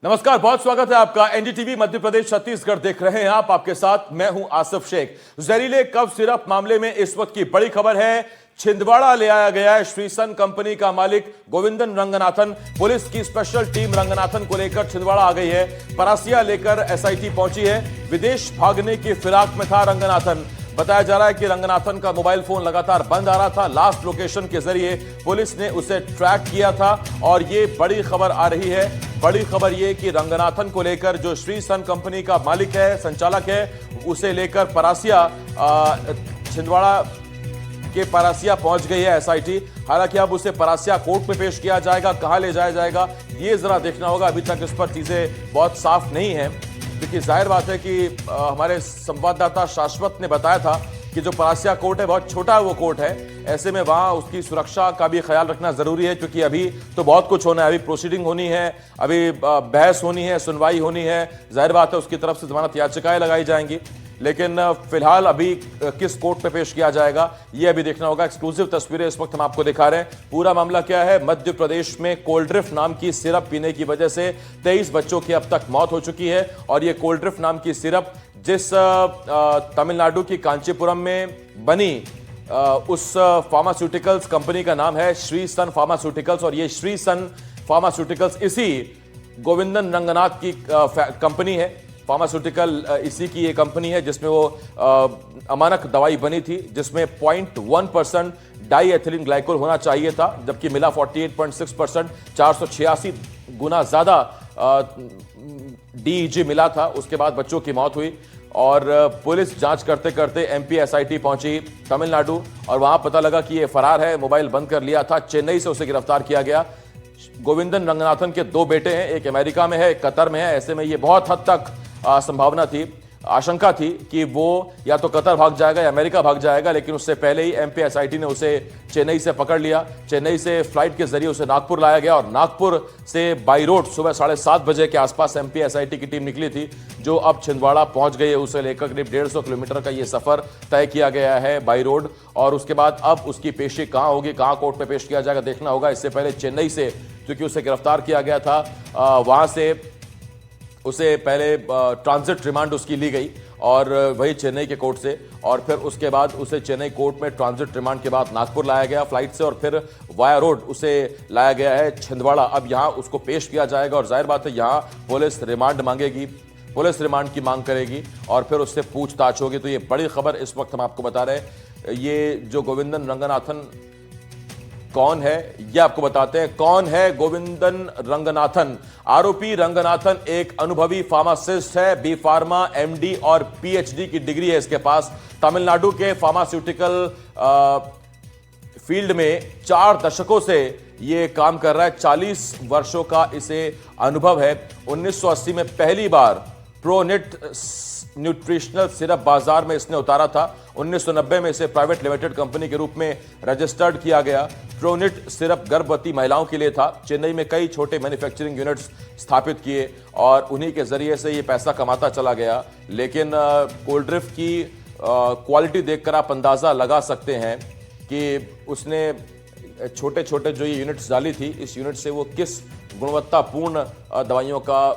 नमस्कार, बहुत स्वागत है आपका। एनडीटीवी मध्य प्रदेश छत्तीसगढ़ देख रहे हैं आप। आपके साथ मैं हूं आसिफ शेख। जहरीले कफ सिरप मामले में इस वक्त की बड़ी खबर है। छिंदवाड़ा ले आया गया है श्रीसन कंपनी का मालिक गोविंदन रंगनाथन। पुलिस की स्पेशल टीम रंगनाथन को लेकर छिंदवाड़ा आ गई है। परासिया लेकर एसआईटी पहुंची है। विदेश भागने की फिराक में था रंगनाथन। बताया जा रहा है कि रंगनाथन का मोबाइल फोन लगातार बंद आ रहा था। लास्ट लोकेशन के जरिए पुलिस ने उसे ट्रैक किया था और ये बड़ी खबर आ रही है। बड़ी खबर ये कि रंगनाथन को लेकर जो श्रीसन कंपनी का मालिक है, संचालक है, उसे लेकर परासिया छिंदवाड़ा के परासिया पहुंच गई है एसआईटी। हालांकि अब उसे परासिया कोर्ट में पेश किया जाएगा। कहां ले जाया जाएगा ये जरा देखना होगा। अभी तक इस पर चीजें बहुत साफ नहीं है, क्योंकि जाहिर बात है कि हमारे संवाददाता शाश्वत ने बताया था कि जो परासिया कोर्ट है बहुत छोटा वो कोर्ट है। ऐसे में वहां उसकी सुरक्षा का भी ख्याल रखना जरूरी है, क्योंकि अभी तो बहुत कुछ होना है। अभी प्रोसीडिंग होनी है, अभी बहस होनी है, सुनवाई होनी है। जाहिर बात है उसकी तरफ से जमानत याचिकाएं लगाई जाएंगी, लेकिन फिलहाल अभी किस कोर्ट में पेश किया जाएगा यह अभी देखना होगा। एक्सक्लूसिव तस्वीरें इस वक्त हम आपको दिखा रहे हैं। पूरा मामला क्या है? मध्य प्रदेश में कोल्ड ड्रिफ्ट नाम की सिरप पीने की वजह से 23 बच्चों की अब तक मौत हो चुकी है। और यह कोल्ड ड्रिफ्ट नाम की सिरप जिस तमिलनाडु की कांचीपुरम में बनी उस फार्मास्यूटिकल्स कंपनी का नाम है श्रीसन फार्मास्यूटिकल्स। और ये श्रीसन फार्मास्यूटिकल्स इसी गोविंदन रंगनाथ की कंपनी है। फार्मास्यूटिकल इसी की ये कंपनी है जिसमें वो अमानक दवाई बनी थी, जिसमें 0.1% डाई एथिलीन ग्लाइकोल होना चाहिए था, जबकि मिला 48.6%। 486 गुना ज्यादा डीईजी मिला था। उसके बाद बच्चों की मौत हुई और पुलिस जांच करते करते एमपी एसआईटी पहुंची तमिलनाडु और वहां पता लगा कि ये फरार है। मोबाइल बंद कर लिया था। चेन्नई से उसे गिरफ्तार किया गया। गोविंदन रंगनाथन के 2 बेटे हैं, एक अमेरिका में है, एक कतर में है। ऐसे में ये बहुत हद तक संभावना थी, आशंका थी कि वो या तो कतर भाग जाएगा या अमेरिका भाग जाएगा, लेकिन उससे पहले ही एमपी एसआईटी ने उसे चेन्नई से पकड़ लिया। चेन्नई से फ्लाइट के जरिए उसे नागपुर लाया गया और नागपुर से बाई रोड सुबह 7:30 बजे के आसपास एमपी एसआईटी की टीम निकली थी, जो अब छिंदवाड़ा पहुंच गई है। उसे लेकर करीब 150 किलोमीटर का ये सफर तय किया गया है बाई रोड। और उसके बाद अब उसकी पेशी कहां होगी, कहां कोर्ट में पेश किया जाएगा देखना होगा। इससे पहले चेन्नई से, क्योंकि उसे गिरफ्तार किया गया था, वहां से उसे पहले ट्रांजिट रिमांड उसकी ली गई और वही चेन्नई के कोर्ट से, और फिर उसके बाद उसे चेन्नई कोर्ट में ट्रांजिट रिमांड के बाद नागपुर लाया गया फ्लाइट से, और फिर वाया रोड उसे लाया गया है छिंदवाड़ा। अब यहां उसको पेश किया जाएगा और जाहिर बात है यहां पुलिस रिमांड मांगेगी, पुलिस रिमांड की मांग करेगी और फिर उससे पूछताछ होगी। तो ये बड़ी खबर इस वक्त हम आपको बता रहे हैं। ये जो गोविंदन रंगनाथन कौन है यह आपको बताते हैं। कौन है गोविंदन रंगनाथन? आरोपी रंगनाथन एक अनुभवी फार्मासिस्ट है। बी फार्मा, एमडी और पीएचडी की डिग्री है इसके पास। तमिलनाडु के फार्मास्यूटिकल फील्ड में 4 दशकों से यह काम कर रहा है। 40 वर्षों का इसे अनुभव है। 1980 में पहली बार प्रोनिट न्यूट्रिशनल सिरप बाजार में इसने उतारा था। 1990 में इसे प्राइवेट लिमिटेड कंपनी के रूप में रजिस्टर्ड किया गया। प्रोनिट सिरप गर्भवती महिलाओं के लिए था। चेन्नई में कई छोटे मैन्युफैक्चरिंग यूनिट्स स्थापित किए और उन्हीं के जरिए से ये पैसा कमाता चला गया। लेकिन कोल्ड ड्रिफ्ट की क्वालिटी देखकर आप अंदाजा लगा सकते हैं कि उसने छोटे छोटे जो ये यूनिट्स डाली थी, इस यूनिट से वो किस गुणवत्तापूर्ण दवाइयों का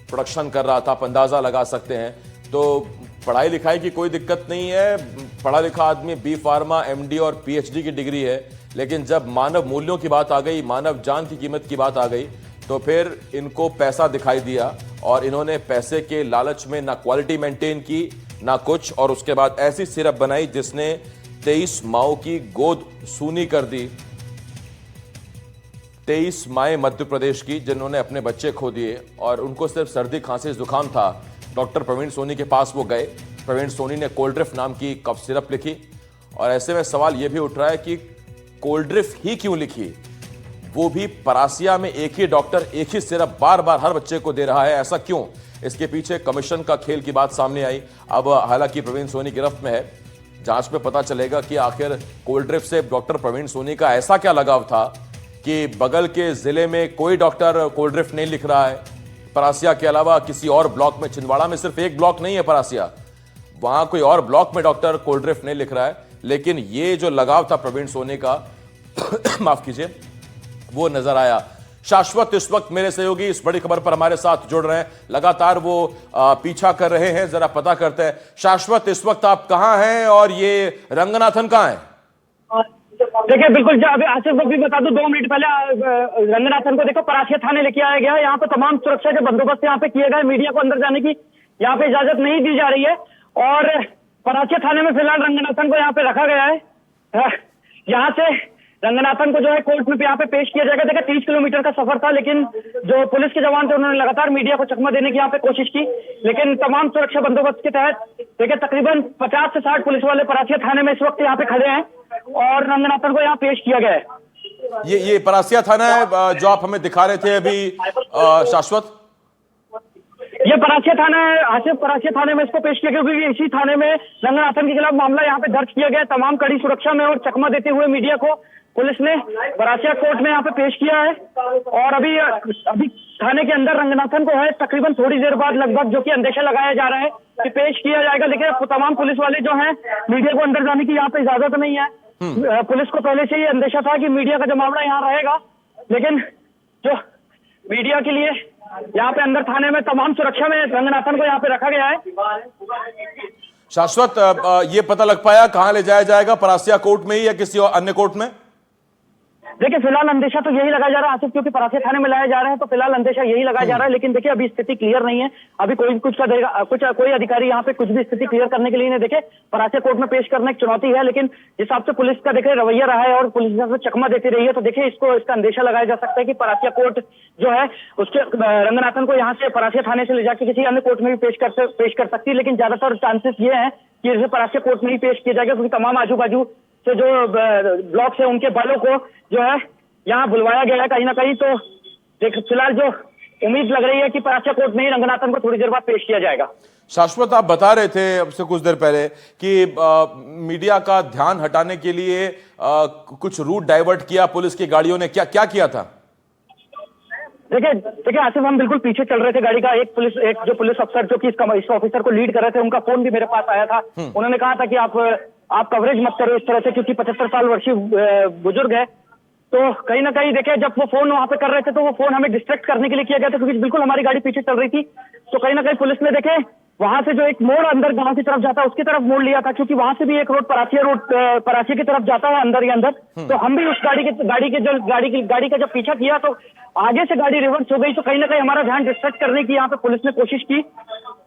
प्रोडक्शन कर रहा था, आप अंदाजा लगा सकते हैं। तो पढ़ाई लिखाई की कोई दिक्कत नहीं है। पढ़ा लिखा आदमी, बी फार्मा, एमडी और पीएचडी की डिग्री है। लेकिन जब मानव मूल्यों की बात आ गई, मानव जान की कीमत की बात आ गई, तो फिर इनको पैसा दिखाई दिया और इन्होंने पैसे के लालच में ना क्वालिटी मेंटेन की ना कुछ, और उसके बाद ऐसी सिरप बनाई जिसने 23 माओं की गोद सूनी कर दी। 23 माएँ मध्य प्रदेश की जिन्होंने अपने बच्चे खो दिए और उनको सिर्फ सर्दी खांसी जुकाम था। डॉक्टर प्रवीण सोनी के पास वो गए। प्रवीण सोनी ने कोल्ड ड्रिफ्ट नाम की कफ सिरप लिखी और ऐसे में सवाल यह भी उठ रहा है कि कोल्ड ड्रिफ्ट ही क्यों लिखी, वो भी परासिया में एक ही डॉक्टर एक ही सिरप बार बार हर बच्चे को दे रहा है, ऐसा क्यों? इसके पीछे कमीशन का खेल की बात सामने आई। अब हालांकि प्रवीण सोनी गिरफ्त में है। जांच में पता चलेगा कि आखिर कोल्ड ड्रिफ्ट से डॉक्टर प्रवीण सोनी का ऐसा क्या लगाव था कि बगल के जिले में कोई डॉक्टर कोल्ड ड्रिफ्ट नहीं लिख रहा है। परासिया के अलावा किसी और ब्लॉक में, छिंदवाड़ा में सिर्फ एक ब्लॉक नहीं है परासिया, वहां कोई और ब्लॉक में डॉक्टर कोल्ड ड्रिफ्ट नहीं लिख रहा है। लेकिन ये जो लगाव था प्रवीण सोनी का माफ कीजिए, वो नजर आया शाश्वत इस वक्त मेरे सहयोगी इस बड़ी खबर पर हमारे साथ जुड़ रहे हैं, लगातार वो पीछा कर रहे हैं। जरा पता करते हैं, शाश्वत इस वक्त आप कहां हैं और ये रंगनाथन कहां है? देखिए बिल्कुल, अभी आसिफ को भी बता दूं, 2 मिनट पहले रंगनाथन को देखो परासिया थाने लेके आया गया है। यहाँ पे तमाम सुरक्षा के बंदोबस्त यहाँ पे किए गए। मीडिया को अंदर जाने की यहाँ पे इजाजत नहीं दी जा रही है और परासिया थाने में फिलहाल रंगनाथन को यहाँ पे रखा गया है। यहाँ से रंगनाथन को जो है कोर्ट में यहाँ पे पेश किया जाएगा। देखिए 30 किलोमीटर का सफर था, लेकिन जो पुलिस के जवान थे उन्होंने लगातार मीडिया को चकमा देने की यहाँ पे कोशिश की, लेकिन तमाम सुरक्षा बंदोबस्त के तहत देखिए तकरीबन 50 से 60 पुलिस वाले परासिया थाने में इस वक्त यहाँ पे खड़े हैं और रंगनाथन को यहाँ पेश किया गया है। ये परासिया थाना है जो आप हमें दिखा रहे थे अभी शाश्वत? ये परासिया थाना है आसिफ। परासिया थाने में इसको पेश किया गया क्योंकि इसी थाने में रंगनाथन के खिलाफ मामला यहाँ पे दर्ज किया गया। तमाम कड़ी सुरक्षा में और चकमा देते हुए मीडिया को पुलिस ने परासिया कोर्ट में यहाँ पे पेश किया है और अभी थाने के अंदर रंगनाथन को है। तकरीबन थोड़ी देर बाद लगभग जो कि अंदेशा लगाया जा रहा है कि पेश किया जाएगा, लेकिन तमाम पुलिस वाले जो हैं मीडिया को अंदर जाने की यहाँ पे इजाजत नहीं है। पुलिस को पहले से ही अंदेशा था कि मीडिया का जो मामला यहाँ रहेगा, लेकिन जो मीडिया के लिए यहाँ पे अंदर थाने में तमाम सुरक्षा में रंगनाथन को यहाँ पे रखा गया है। शाश्वत, ये पता लग पाया कहां ले जाया जाएगा, परासिया कोर्ट में ही या किसी और अन्य कोर्ट में? देखिए फिलहाल अंदेशा तो यही लगाया जा रहा है आसिफ, क्योंकि परासिया थाने में लाया जा रहा है तो फिलहाल अंदेशा यही लगाया जा रहा है। लेकिन देखिए अभी स्थिति क्लियर नहीं है, अभी कोई अधिकारी यहाँ पे कुछ भी स्थिति क्लियर करने के लिए नहीं। देखे परासिया कोर्ट में पेश करना एक चुनौती है, लेकिन जिस हिसाब से पुलिस का देखे रवैया रहा है और पुलिस हिसाब से चकमा देती रही है, तो देखिए इसका अंदेशा लगाया जा सकता है कि परासिया कोर्ट जो है उसके रंगनाथन को यहाँ से परासिया थाने से ले जाकर किसी अन्य कोर्ट में भी पेश कर सकती है। लेकिन ज्यादातर चांसेस ये है कि इसे परासिया कोर्ट में ही पेश किया जाएगा, क्योंकि तमाम आजू बाजू से जो ब्लॉक है उनके बालों को जो है यहाँ बुलवाया गया है कहीं ना कहीं। तो देख फिलहाल जो उम्मीद लग रही है कि परासिया कोर्ट में ही रंगनाथन को थोड़ी देर बाद पेश किया जाएगा। शाश्वत, आप बता रहे थे अब से कुछ देर पहले कि मीडिया का ध्यान हटाने के लिए कुछ रूट डाइवर्ट किया पुलिस की गाड़ियों ने, क्या क्या किया था? देखिए आसिफ, हम बिल्कुल पीछे चल रहे थे गाड़ी का। एक जो पुलिस अफसर जो कि इस ऑफिसर को लीड कर रहे थे, उनका फोन भी मेरे पास आया था। उन्होंने कहा था कि आप कवरेज मत करो इस तरह से, क्योंकि 75 साल वर्षीय बुजुर्ग है। तो कहीं ना कहीं देखे जब वो फोन वहां पे कर रहे थे तो वो फोन हमें डिस्ट्रैक्ट करने के लिए किया गया था, क्योंकि बिल्कुल हमारी गाड़ी पीछे चल रही थी। तो कहीं ना कहीं पुलिस ने देखे वहां से जो एक मोड़ अंदर गांव की तरफ जाता है उसकी तरफ मोड़ लिया था, क्योंकि वहां से भी एक रोड परासिया की तरफ जाता है अंदर ही अंदर। तो हम भी उस गाड़ी का जब पीछा किया तो आगे से गाड़ी रिवर्स हो गई। तो कहीं ना कहीं हमारा ध्यान डिस्ट्रैक्ट करने की यहाँ पे पुलिस ने कोशिश की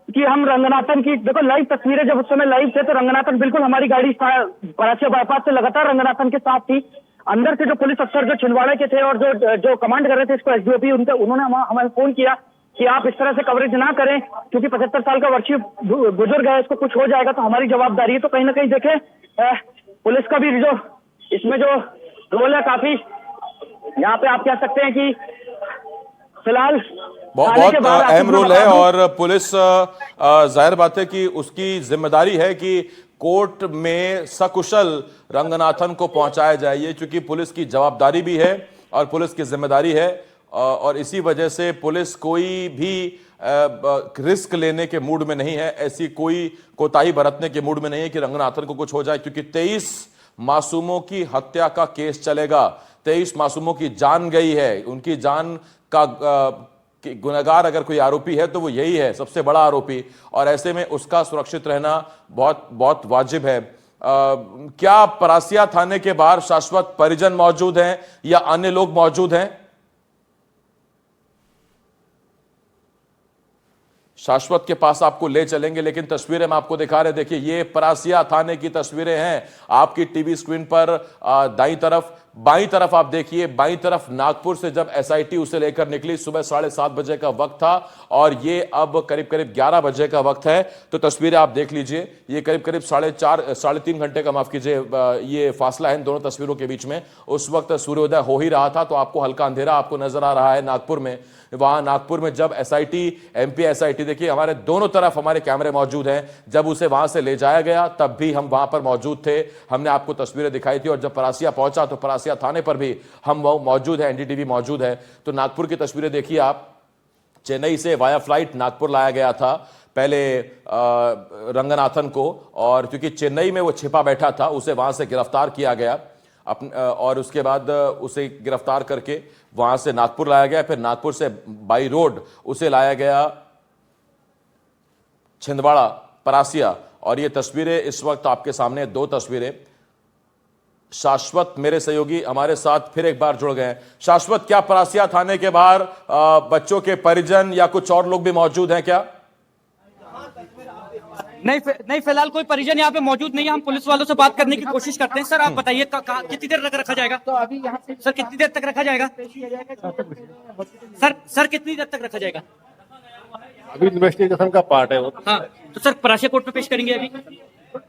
कि हम रंगनाथन की देखो लाइव तस्वीरें जब उस समय लाइव थे तो रंगनाथन बिल्कुल हमारी गाड़ी परासिया बाईपास से लगातार रंगनाथन के साथ थी। अंदर से जो पुलिस अफसर जो छिंदवाड़े के थे और जो कमांड कर रहे थे इसको एसडीओपी, उन्होंने हमें फोन किया कि आप इस तरह से कवरेज ना करें, क्योंकि 75 साल का वर्षीय बुजुर्ग है, इसको कुछ हो जाएगा तो हमारी जवाबदारी है। तो कहीं ना कहीं देखे पुलिस का भी जो इसमें जो रोल है काफी यहाँ पे आप कह सकते हैं कि फिलहाल बहुत अहम रोल है और पुलिस जाहिर बात है कि उसकी जिम्मेदारी है कि कोर्ट में सकुशल रंगनाथन को पहुंचाया जाए, ये चूंकि पुलिस की जवाबदारी भी है और पुलिस की जिम्मेदारी है और इसी वजह से पुलिस कोई भी रिस्क लेने के मूड में नहीं है, ऐसी कोई कोताही बरतने के मूड में नहीं है कि रंगनाथन को कुछ हो जाए, क्योंकि 23 मासूमों की हत्या का केस चलेगा। 23 मासूमों की जान गई है, उनकी जान का गुनहगार अगर कोई आरोपी है तो वो यही है, सबसे बड़ा आरोपी, और ऐसे में उसका सुरक्षित रहना बहुत बहुत वाजिब है। क्या परासिया थाने के बाहर शाश्वत परिजन मौजूद हैं या अन्य लोग मौजूद हैं? शाश्वत के पास आपको ले चलेंगे, लेकिन तस्वीरें हम आपको दिखा रहे, देखिए ये परासिया थाने की तस्वीरें हैं आपकी टीवी स्क्रीन पर। दाईं तरफ, बाईं तरफ आप देखिए, बाईं तरफ नागपुर से जब एसआईटी उसे लेकर निकली, सुबह 7:30 बजे का वक्त था और ये अब करीब करीब 11 बजे का वक्त है। तो तस्वीरें आप देख लीजिए, ये करीब करीब 3.5 घंटे का, माफ कीजिए, ये फासला है इन दोनों तस्वीरों के बीच में। उस वक्त सूर्योदय हो ही रहा था, तो आपको हल्का अंधेरा आपको नजर आ रहा है नागपुर में। वहां नागपुर में जब एसआईटी, एमपी एसआईटी, देखिए हमारे दोनों तरफ हमारे कैमरे मौजूद हैं, जब उसे वहां से ले जाया गया तब भी हम वहां पर मौजूद थे, हमने आपको तस्वीरें दिखाई थी। और जब परासिया पहुंचा तो परासिया थाने पर भी हम मौजूद है, एनडीटीवी मौजूद है। तो नागपुर की तस्वीरें देखिए आप, चेन्नई से वाया फ्लाइट नागपुर लाया गया था पहले रंगनाथन को, और क्योंकि चेन्नई में वो छिपा बैठा था उसे वहां से गिरफ्तार किया गया। और उसके बाद उसे गिरफ्तार करके वहां से नागपुर लाया गया, फिर नागपुर से बाई रोड उसे लाया गया छिंदवाड़ा परासिया। और ये तस्वीरें इस वक्त आपके सामने, दो तस्वीरें। शाश्वत मेरे सहयोगी हमारे साथ फिर एक बार जुड़ गए हैं। शाश्वत, क्या परासिया थाने के बाहर बच्चों के परिजन या कुछ और लोग भी मौजूद हैं क्या? नहीं, फिलहाल कोई परिजन यहाँ पे मौजूद नहीं है। हम पुलिस वालों से बात करने की कोशिश करते हैं। सर आप बताइए कितनी देर तक रखा जाएगा? तो अभी यहाँ पे सर कितनी देर तक रखा जाएगा? सर कितनी देर तक रखा जाएगा? अभी इन्वेस्टिगेशन का पार्ट है वो। हाँ, तो सर परासिया कोर्ट में पेश करेंगे अभी?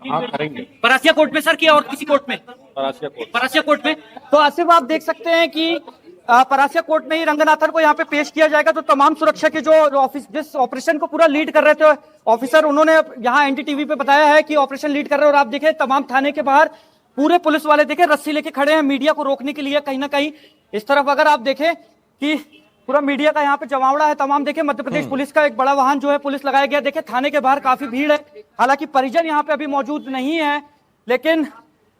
हाँ, करेंगे। परासिया कोर्ट में सर कि और किसी कोर्ट में? परासिया कोर्ट में। तो आसिफ आप देख सकते हैं कि परासिया कोर्ट में ही रंगनाथन को यहाँ पे पेश किया जाएगा। तो तमाम सुरक्षा के जो जिस ऑपरेशन को पूरा लीड कर रहे थे ऑफिसर, उन्होंने यहाँ एनडीटीवी पे बताया है कि ऑपरेशन लीड कर रहे हैं। और आप देखें तमाम थाने के बाहर पूरे पुलिस वाले देखें रस्सी लेके खड़े हैं मीडिया को रोकने के लिए। कहीं ना कहीं इस तरफ अगर आप देखें कि पूरा मीडिया का यहाँ पे जमावड़ा है तमाम। देखें मध्य प्रदेश पुलिस का एक बड़ा वाहन जो है पुलिस लगाया गया। देखें थाने के बाहर काफी भीड़ है। हालांकि परिजन यहाँ पे अभी मौजूद नहीं है, लेकिन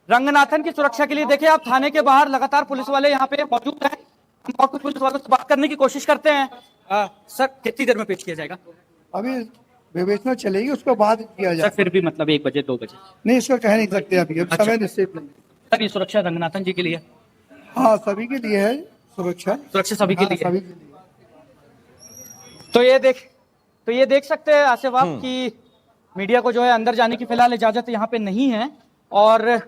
रंगनाथन की सुरक्षा के लिए देखें आप थाने के बाहर लगातार पुलिस वाले यहाँ पे मौजूद हैं। हम और कुछ पुलिस वालों से बात करने की कोशिश करते हैं। सर कितनी देर में पेश किया जाएगा? अभी विवेचना चलेगी, उसके बाद किया सर जाए। फिर भी मतलब 1 बजे 2 बजे? नहीं, इसका कह नहीं सकते अभी अच्छा। समय निश्चित नहीं। सर ये सुरक्षा रंगनाथन जी के लिए? हाँ, सभी के लिए है सुरक्षा सभी के हाँ, लिए? सभी के लिए। तो ये देख सकते हैं आसिफ आप कि मीडिया को जो है अंदर जाने की फिलहाल इजाजत यहाँ पे नहीं है। और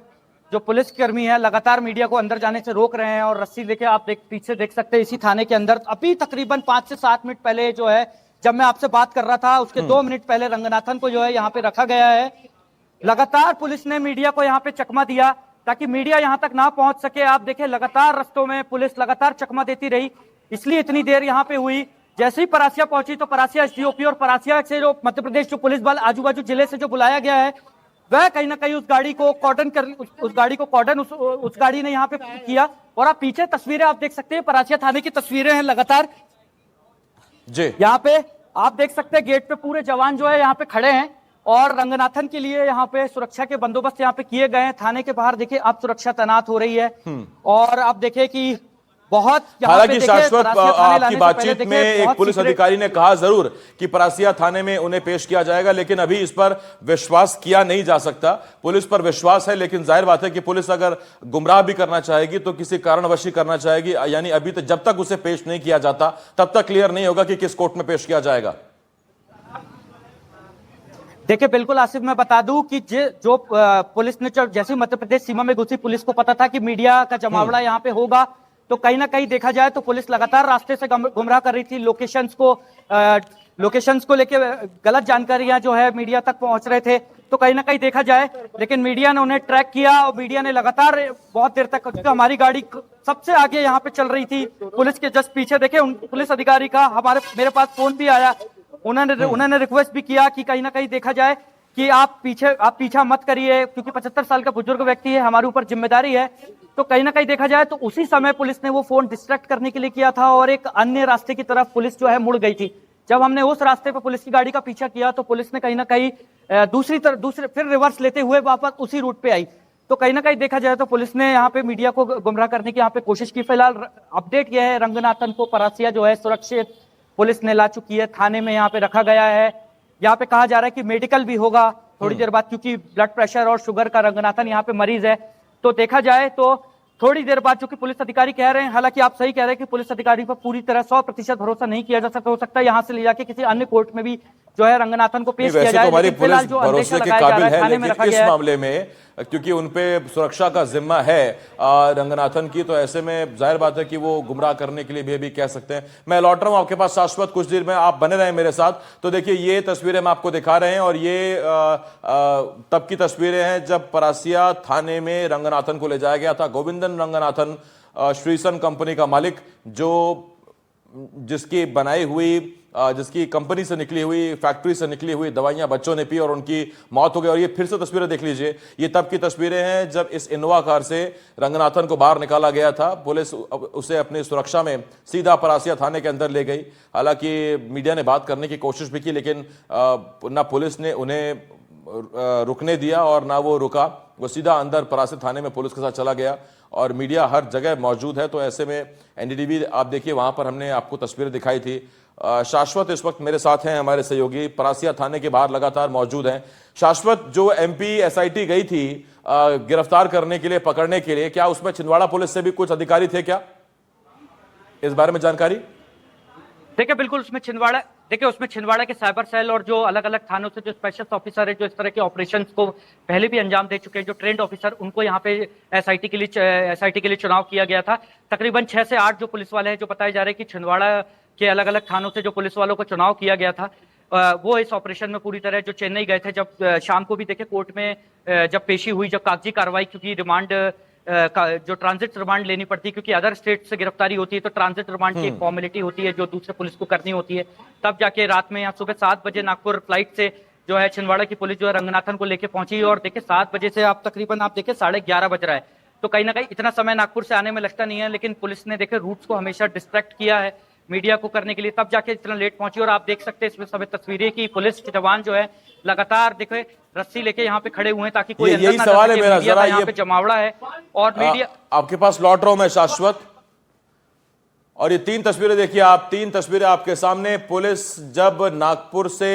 जो पुलिसकर्मी है लगातार मीडिया को अंदर जाने से रोक रहे हैं और रस्सी लेके आप पीछे देख सकते हैं इसी थाने के अंदर। अभी तकरीबन 5 से 7 मिनट पहले जो है, जब मैं आपसे बात कर रहा था उसके 2 मिनट पहले रंगनाथन को जो है यहाँ पे रखा गया है। लगातार पुलिस ने मीडिया को यहाँ पे चकमा दिया ताकि मीडिया यहाँ तक ना पहुंच सके। आप देखें लगातार रस्तों में पुलिस लगातार चकमा देती रही, इसलिए इतनी देर यहाँ पे हुई। जैसे ही परासिया पहुंची तो परासिया एसडीओपी और परासिया से जो मध्य प्रदेश जो पुलिस बल आजू बाजू जिले से जो बुलाया गया है, वह कहीं ना कहीं उस गाड़ी को कॉर्डन उस गाड़ी ने यहाँ पे किया। और आप पीछे तस्वीरें आप देख सकते हैं, परासिया थाने की तस्वीरें हैं लगातार जी। यहाँ पे आप देख सकते हैं गेट पे पूरे जवान जो है यहाँ पे खड़े हैं और रंगनाथन के लिए यहाँ पे सुरक्षा के बंदोबस्त यहाँ पे किए गए हैं। थाने के बाहर देखिए अब सुरक्षा तैनात हो रही है। और आप देखिए कि बहुत, हालांकि शाश्वत आपकी बातचीत में एक पुलिस अधिकारी ने कहा जरूर कि परासिया थाने में उन्हें पेश किया जाएगा, लेकिन अभी इस पर विश्वास किया नहीं जा सकता। पुलिस पर विश्वास है, लेकिन जाहिर बात है कि पुलिस अगर गुमराह भी करना चाहेगी तो किसी कारणवश ही करना चाहेगी। यानी अभी तक जब तक उसे पेश नहीं किया जाता तब तक क्लियर नहीं होगा कि किस कोर्ट में पेश किया जाएगा। देखिए बिल्कुल आसिफ, मैं बता दूं कि जो पुलिस ने जैसे मध्य प्रदेश सीमा में घुसी, पुलिस को पता था कि मीडिया का जमावड़ा यहाँ पे होगा, तो कहीं ना कहीं देखा जाए तो पुलिस लगातार रास्ते से गुमराह कर रही थी। लोकेशंस को लेके गलत जानकारियां जो है मीडिया तक पहुंच रहे थे, तो कहीं ना कहीं देखा जाए, लेकिन मीडिया ने उन्हें ट्रैक किया और मीडिया ने लगातार बहुत देर तक, हमारी गाड़ी सबसे आगे यहाँ पे चल रही थी, पुलिस के जस्ट पीछे देखे उन पुलिस अधिकारी का मेरे पास फोन भी आया। उन्होंने रिक्वेस्ट भी किया कि कहीं ना कहीं देखा जाए कि आप पीछा मत करिए, क्योंकि 75 साल का बुजुर्ग व्यक्ति है, हमारे ऊपर जिम्मेदारी है। तो कहीं ना कहीं देखा जाए तो उसी समय पुलिस ने वो फोन डिस्ट्रैक्ट करने के लिए किया था और एक अन्य रास्ते की तरफ पुलिस जो है मुड़ गई थी। जब हमने उस रास्ते पर पुलिस की गाड़ी का पीछा किया तो पुलिस ने कहीं ना कहीं दूसरे फिर रिवर्स लेते हुए वापस उसी रूट पे आई। तो कहीं ना कहीं देखा जाए तो पुलिस ने यहाँ पे मीडिया को गुमराह करने की यहाँ पे कोशिश की। फिलहाल अपडेट यह है, रंगनाथन को परासिया जो है सुरक्षित पुलिस ने ला चुकी है, थाने में यहाँ पे रखा गया है। यहाँ पे कहा जा रहा है कि मेडिकल भी होगा थोड़ी देर बाद, क्योंकि ब्लड प्रेशर और शुगर का रंगनाथन यहाँ पे मरीज है। तो देखा जाए तो थोड़ी देर बाद, चूंकि पुलिस अधिकारी कह रहे हैं, हालांकि आप सही कह रहे हैं कि पुलिस अधिकारी पर पूरी तरह 100% भरोसा नहीं किया जा सकता। हो सकता है यहाँ से ले जाके किसी अन्य कोर्ट में भी जो है रंगनाथन को पेश किया जाए। लेकिन फिलहाल जो भरोसे के काबिल है, लेकिन इस मामले में क्योंकि उनपे सुरक्षा का जिम्मा है रंगनाथन की, तो ऐसे में जाहिर बात है कि वो गुमराह करने के लिए भी कह सकते हैं। मैं लौट रहा हूं आपके पास शाश्वत, कुछ देर में आप बने रहें मेरे साथ। तो देखिए ये तस्वीरें हम आपको दिखा रहे हैं और ये तब की तस्वीरें हैं जब परासिया थाने में रंगनाथन को ले जाया गया था। गोविंदन रंगनाथन श्रीसन कंपनी का मालिक, जिसकी बनाई हुई जिसकी कंपनी से निकली हुई, फैक्ट्री से निकली हुई दवाइयां बच्चों ने पी और उनकी मौत हो गई। और ये फिर से तस्वीरें देख लीजिए, ये तब की तस्वीरें हैं जब इस इनोवा कार से रंगनाथन को बाहर निकाला गया था। पुलिस उसे अपनी सुरक्षा में सीधा परासिया थाने के अंदर ले गई। हालांकि मीडिया ने बात करने की कोशिश भी की, लेकिन ना पुलिस ने उन्हें रुकने दिया और ना वो रुका, वो सीधा अंदर परासी थाने में पुलिस के साथ चला गया और मीडिया हर जगह मौजूद है। तो ऐसे में एनडीटीवी आप देखिए, वहां पर हमने आपको तस्वीरें दिखाई थी। शाश्वत इस वक्त मेरे साथ हैं, हमारे सहयोगी परासिया थाने के बाहर लगातार मौजूद हैं। शाश्वत, जो एमपी एसआईटी गई थी गिरफ्तार करने के लिए, पकड़ने के लिए, क्या उसमें छिंदवाड़ा पुलिस से भी कुछ अधिकारी थे क्या? इस बारे में जानकारी? देखिए बिल्कुल, उसमें छिंदवाड़ा के साइबर सेल और जो अलग अलग थानों से जो स्पेशल ऑफिसर है, जो इस तरह के ऑपरेशंस को पहले भी अंजाम दे चुके हैं, जो ट्रेंड ऑफिसर, उनको यहाँ पे एसआईटी के लिए चुनाव किया गया था। तकरीबन 6 से 8 जो पुलिस वाले हैं, जो बताया जा रहा है कि छिंदवाड़ा के अलग अलग थानों से जो पुलिस वालों को चुनाव किया गया था, वो इस ऑपरेशन में पूरी तरह जो चेन्नई गए थे। जब शाम को भी देखे कोर्ट में जब पेशी हुई, जब कागजी कार्रवाई, क्योंकि रिमांड जो ट्रांजिट रिमांड लेनी पड़ती है, क्योंकि अदर स्टेट से गिरफ्तारी होती है तो ट्रांजिट रिमांड की एक फॉर्मेलिटी होती है जो दूसरे पुलिस को करनी होती है। तब जाके रात में या सुबह 7 बजे नागपुर फ्लाइट से जो है छिंदवाड़ा की पुलिस जो है रंगनाथन को लेके पहुंची। और देखिए 7 बजे से आप तकरीबन आप देखिए 11:30 बज रहा है, तो कहीं ना कहीं इतना समय नागपुर से आने में लगता नहीं है, लेकिन पुलिस ने देखे रूट्स को हमेशा डिस्ट्रैक्ट किया है मीडिया को करने के लिए, तब जाके इतना लेट पहुंची। और आप देख सकते हैं इसमें सभी तस्वीरें की पुलिस के जवान जो है लगातार देखे रस्सी लेके यहाँ पे खड़े हुए हैं ताकि कोई यही सवाल है मेरा, जरा यहाँ पे जमावड़ा है और मीडिया आपके पास लौट रहा हूं मैं शाश्वत। और ये 3 तस्वीरें देखिए आप, 3 तस्वीरें आपके सामने। पुलिस जब नागपुर से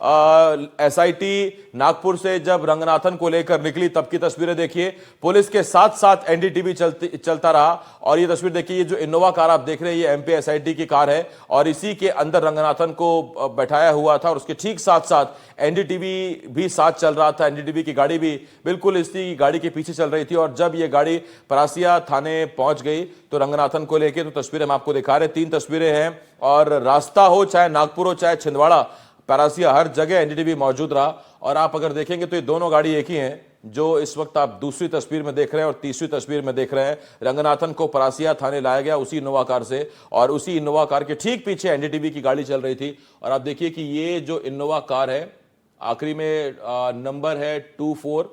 एसआईटी नागपुर से जब रंगनाथन को लेकर निकली तब की तस्वीरें देखिए। पुलिस के साथ साथ एनडीटीवी चलता रहा। और ये तस्वीर देखिए, ये जो इनोवा कार आप देख रहे हैं, ये एमपी एसआईटी की कार है और इसी के अंदर रंगनाथन को बैठाया हुआ था और उसके ठीक साथ साथ एनडीटीवी भी साथ चल रहा था। एनडीटीवी की गाड़ी भी बिल्कुल इसी गाड़ी के पीछे चल रही थी। और जब ये गाड़ी परासिया थाने पहुंच गई तो रंगनाथन को लेकर, तो तस्वीरें हम आपको दिखा रहे हैं, 3 तस्वीरें हैं। और रास्ता हो चाहे नागपुर हो चाहे छिंदवाड़ा, परासिया, हर जगह एनडीटीवी मौजूद रहा। और आप अगर देखेंगे तो ये दोनों गाड़ी एक ही हैं जो इस वक्त आप दूसरी तस्वीर में देख रहे हैं और तीसरी तस्वीर में देख रहे हैं। रंगनाथन को परासिया थाने लाया गया उसी इनोवा कार से और उसी इनोवा कार के ठीक पीछे एनडीटीवी की गाड़ी चल रही थी। और आप देखिए कि ये जो इनोवा कार है, आखिरी में नंबर है 24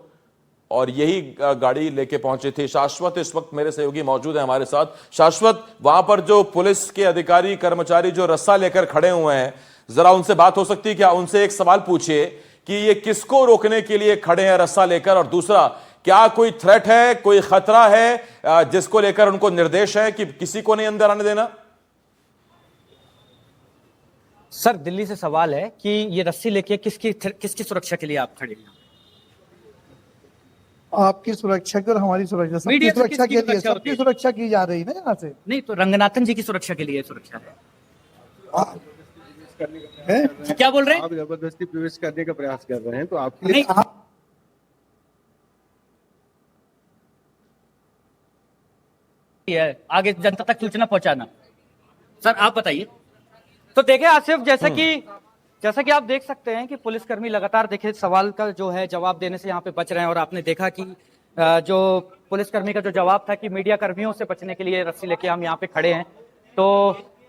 और यही गाड़ी लेके पहुंचे थे। शाश्वत इस वक्त मेरे सहयोगी मौजूद है हमारे साथ। शाश्वत, वहां पर जो पुलिस के अधिकारी कर्मचारी जो रस्सा लेकर खड़े हुए हैं, जरा उनसे बात हो सकती है क्या? उनसे एक सवाल पूछिए कि ये किसको रोकने के लिए खड़े हैं रस्सा लेकर, और दूसरा, क्या कोई थ्रेट है, कोई खतरा है जिसको लेकर उनको निर्देश है कि किसी को नहीं अंदर आने देना? सर, दिल्ली से सवाल है कि ये रस्सी लेके किसकी सुरक्षा के लिए आप खड़े हैं? आपकी सुरक्षा की और हमारी सुरक्षा, सबकी सुरक्षा के लिए, सबकी सुरक्षा की जा रही है ना यहाँ से। नहीं तो रंगनाथन जी की सुरक्षा के लिए सुरक्षा है। क्या बोल रहे हैं? आप जबरदस्ती प्रवेश करने का प्रयास कर रहे हैं तो आपके नहीं, आगे जनता तक सूचना पहुंचाना। सर आप बताइए। तो देखिए आसिफ, जैसा कि आप देख सकते हैं कि पुलिसकर्मी लगातार देखिए सवाल का जो है जवाब देने से यहाँ पे बच रहे हैं। और आपने देखा कि जो पुलिसकर्मी का जो जवाब था कि मीडिया कर्मियों से बचने के लिए रस्सी लेके हम यहाँ पे खड़े हैं, तो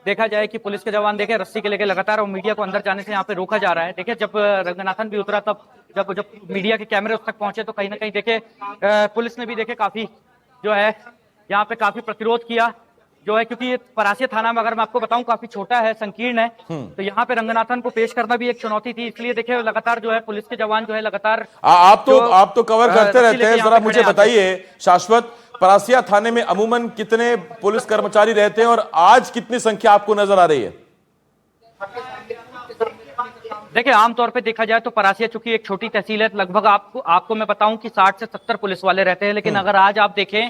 देखा जाए कि पुलिस के जवान देखे रस्सी के लेके लगातार और मीडिया को अंदर जाने से यहाँ पे रोका जा रहा है। देखिए जब रंगनाथन भी उतरा तब जब मीडिया के कैमरे उस तक पहुंचे तो कहीं ना कहीं देखे पुलिस ने भी देखे काफी जो है यहाँ पे काफी प्रतिरोध किया जो है, क्योंकि ये परासिया थाना में अगर मैं आपको बताऊं काफी छोटा है, संकीर्ण है, तो यहाँ पे रंगनाथन को पेश करना भी एक चुनौती थी। इसलिए देखिए लगातार जो है पुलिस के जवान जो है लगातार आप तो कवर करते रहते हैं, जरा मुझे बताइए शाश्वत, परासिया थाने में अमूमन कितने पुलिस कर्मचारी रहते हैं और आज कितनी संख्या आपको नजर आ रही है? देखिए आमतौर पे देखा जाए तो परासिया चूंकि एक छोटी तहसील है, लगभग आपको मैं बताऊं कि 60 से 70 पुलिस वाले रहते हैं। लेकिन अगर आज आप देखें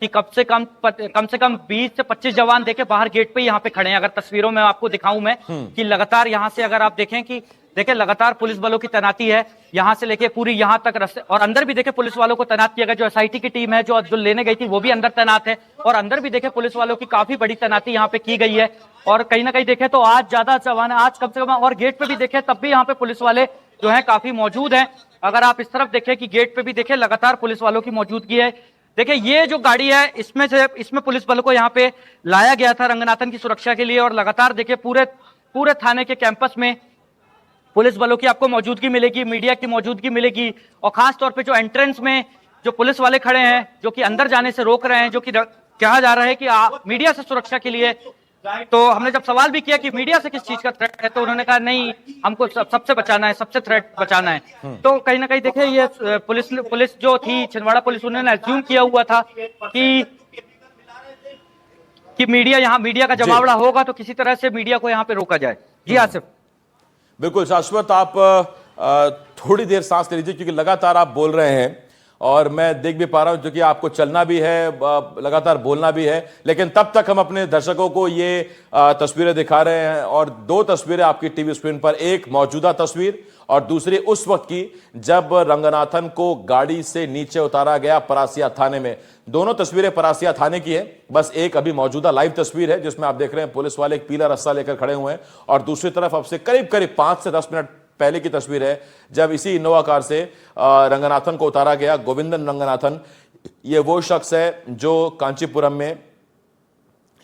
कि कम से कम 20 से 25 जवान देखे बाहर गेट पे यहाँ पे खड़े हैं। अगर तस्वीरों में आपको दिखाऊं मैं कि लगातार यहाँ से अगर आप देखें कि देखे लगातार पुलिस बलों की तैनाती है यहाँ से लेके पूरी यहाँ तक रस्ते, और अंदर भी देखे पुलिस वालों को तैनात किया गया। जो एसआईटी की टीम है जो लेने गई थी वो भी अंदर तैनात है और अंदर भी देखे पुलिस वालों की काफी बड़ी तैनाती यहाँ पे की गई है। और कहीं ना कहीं देखे तो आज ज्यादा जवान है, आज कम से कम, और गेट पे भी देखे तब भी यहाँ पे पुलिस वाले जो है काफी मौजूद है। अगर आप इस तरफ देखें कि गेट पे भी देखे लगातार पुलिस वालों की मौजूदगी है। देखिए ये जो गाड़ी है इसमें पुलिस बलों को यहाँ पे लाया गया था रंगनाथन की सुरक्षा के लिए। और लगातार देखिए पूरे थाने के कैंपस में पुलिस बलों की आपको मौजूदगी मिलेगी, मीडिया की मौजूदगी मिलेगी। और खास तौर पे जो एंट्रेंस में जो पुलिस वाले खड़े हैं जो कि अंदर जाने से रोक रहे हैं, जो कि कहा जा रहा है कि मीडिया से सुरक्षा के लिए तो हमने जब सवाल भी किया कि मीडिया से किस चीज का थ्रेट है, तो उन्होंने कहा नहीं, हमको सबसे बचाना है, सबसे थ्रेट बचाना है। तो कहीं ना कहीं देखिए ये पुलिस जो थी, छिंदवाड़ा पुलिस, उन्होंने अज्यूम किया हुआ था कि मीडिया का जमावड़ा होगा तो किसी तरह से मीडिया को यहाँ पे रोका जाए। जी आसिफ। बिल्कुल शाश्वत, आप थोड़ी देर सांस ले लीजिए क्योंकि लगातार आप बोल रहे हैं और मैं देख भी पा रहा हूं, क्योंकि आपको चलना भी है, लगातार बोलना भी है, लेकिन तब तक हम अपने दर्शकों को ये तस्वीरें दिखा रहे हैं। और दो तस्वीरें आपकी टीवी स्क्रीन पर, एक मौजूदा तस्वीर और दूसरी उस वक्त की जब रंगनाथन को गाड़ी से नीचे उतारा गया परासिया थाने में। दोनों तस्वीरें परासिया थाने की है, बस एक अभी मौजूदा लाइव तस्वीर है जिसमें आप देख रहे हैं पुलिस वाले एक पीला रस्सा लेकर खड़े हुए हैं, और दूसरी तरफ अब से करीब करीब 5 से 10 मिनट पहले की तस्वीर है जब इसी इनोवा कार से रंगनाथन को उतारा गया। गोविंदन रंगनाथन ये वो शख्स है जो कांचीपुरम में